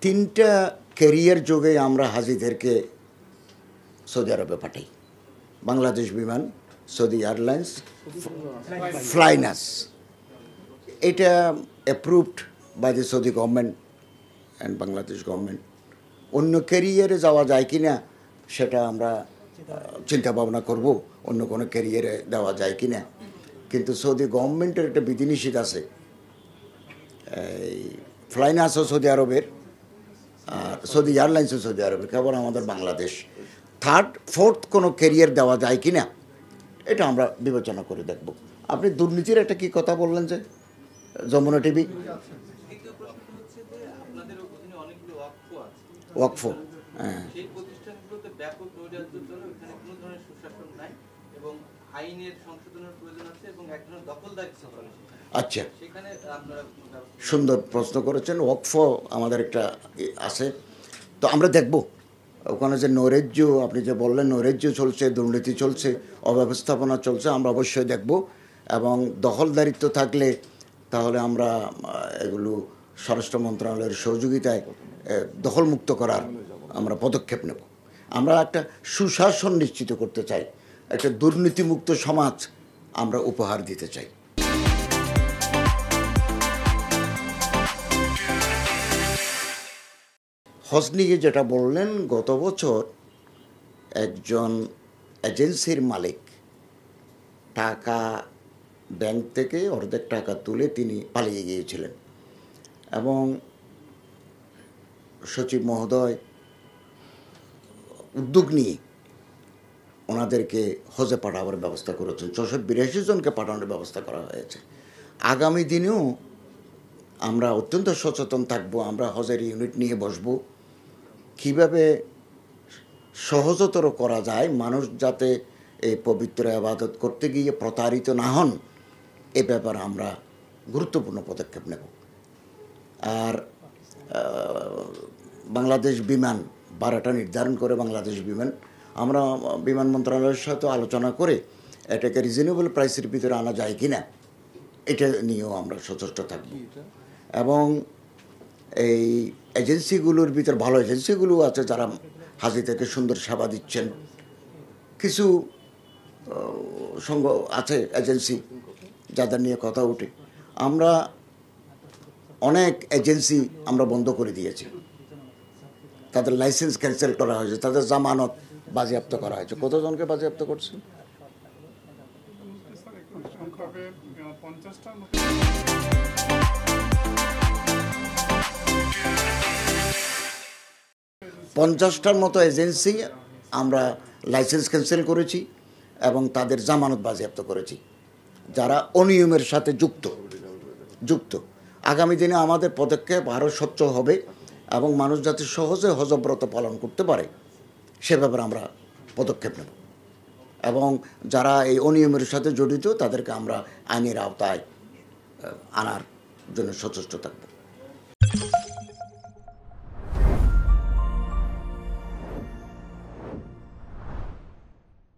তিনটা ক্যারিয়ার যোগে আমরা হাজিদেরকে সৌদি আরবে পাঠাই। Bangladesh Biman, Saudi airlines, flynas. এটা approved by the Saudi government and Bangladesh government. অন্য ক্যারিয়ারে যাওয়া যায় কি না সেটা আমরা চিন্তা ভাবনা করব, অন্য কোনো ক্যারিয়ারে দেওয়া যায় কি না। কিন্তু সৌদি গভর্নমেন্টের একটা বিধিনিষেধ আছে, এই ফ্লাইনাসও সৌদি আরবের, আর সৌদি এয়ারলাইন্সও সৌদি আরবের, কেবল আমাদের বাংলাদেশ। থার্ড ফোর্থ কোনো ক্যারিয়ার দেওয়া যায় কি না এটা আমরা বিবেচনা করে দেখব। আপনি দুর্নীতির একটা কি কথা বললেন যে যমুনা টিভি ওয়াকফ, হ্যাঁ, আচ্ছা, সুন্দর প্রশ্ন করেছেন। ওয়াকফ আমাদের একটা আছে, তো আমরা দেখব ওখানে যে নৈরাজ্য, আপনি যে বললেন নৈরাজ্য চলছে, দুর্নীতি চলছে, অব্যবস্থাপনা চলছে, আমরা অবশ্যই দেখব। এবং দখলদারিত্ব থাকলে তাহলে আমরা এগুলো স্বরাষ্ট্র মন্ত্রণালয়ের সহযোগিতায় দখলমুক্ত করার আমরা পদক্ষেপ নেব। আমরা একটা সুশাসন নিশ্চিত করতে চাই, একটা দুর্নীতিমুক্ত সমাজ আমরা উপহার দিতে চাই। হজ নিয়ে যেটা বললেন, গত বছর একজন এজেন্সির মালিক টাকা ব্যাংক থেকে অর্ধেক টাকা তুলে তিনি পালিয়ে গিয়েছিলেন এবং সচিব মহোদয় উদ্যোগ নিয়ে ওনাদেরকে হজে পাঠাবার ব্যবস্থা করেছেন। 682 জনকে পাঠানোর ব্যবস্থা করা হয়েছে। আগামী দিনেও আমরা অত্যন্ত সচেতন থাকব। আমরা হজের ইউনিট নিয়ে বসব, কীভাবে সহজতর করা যায়, মানুষ যাতে এই পবিত্র ইবাদত করতে গিয়ে প্রতারিত না হন, এ ব্যাপারে আমরা গুরুত্বপূর্ণ পদক্ষেপ নেব। আর বাংলাদেশ বিমান ভাড়াটা নির্ধারণ করে বাংলাদেশ বিমান, আমরা বিমান মন্ত্রণালয়ের সাথে আলোচনা করে এটাকে রিজনেবল প্রাইসের ভিতরে আনা যায় কি না এটা নিয়েও আমরা সচেষ্ট থাকব। এবং এই এজেন্সিগুলোর ভিতর ভালো এজেন্সিগুলো আছে যারা হাজিদেরকে সুন্দর সেবা দিচ্ছেন। কিছু সঙ্গ আছে এজেন্সি যাদের নিয়ে কথা ওঠে, আমরা অনেক এজেন্সি আমরা বন্ধ করে দিয়েছি, তাদের লাইসেন্স ক্যান্সেল করা হয়েছে, তাদের জামানত বাজেয়াপ্ত করা হয়েছে। কতজনকে বাজেয়াপ্ত করছে? 50টার মতো এজেন্সি আমরা লাইসেন্স ক্যান্সেল করেছি এবং তাদের জামানত বাজেয়াপ্ত করেছি, যারা অনিয়মের সাথে যুক্ত। আগামী দিনে আমাদের পদক্ষেপ আরও স্বচ্ছ হবে এবং মানুষ যাতে সহজে হজব্রত পালন করতে পারে সে ব্যাপারে আমরা পদক্ষেপ নেব। এবং যারা এই অনিয়মের সাথে জড়িত তাদেরকে আমরা আইনের আওতায় আনার জন্য সচেষ্ট থাকব।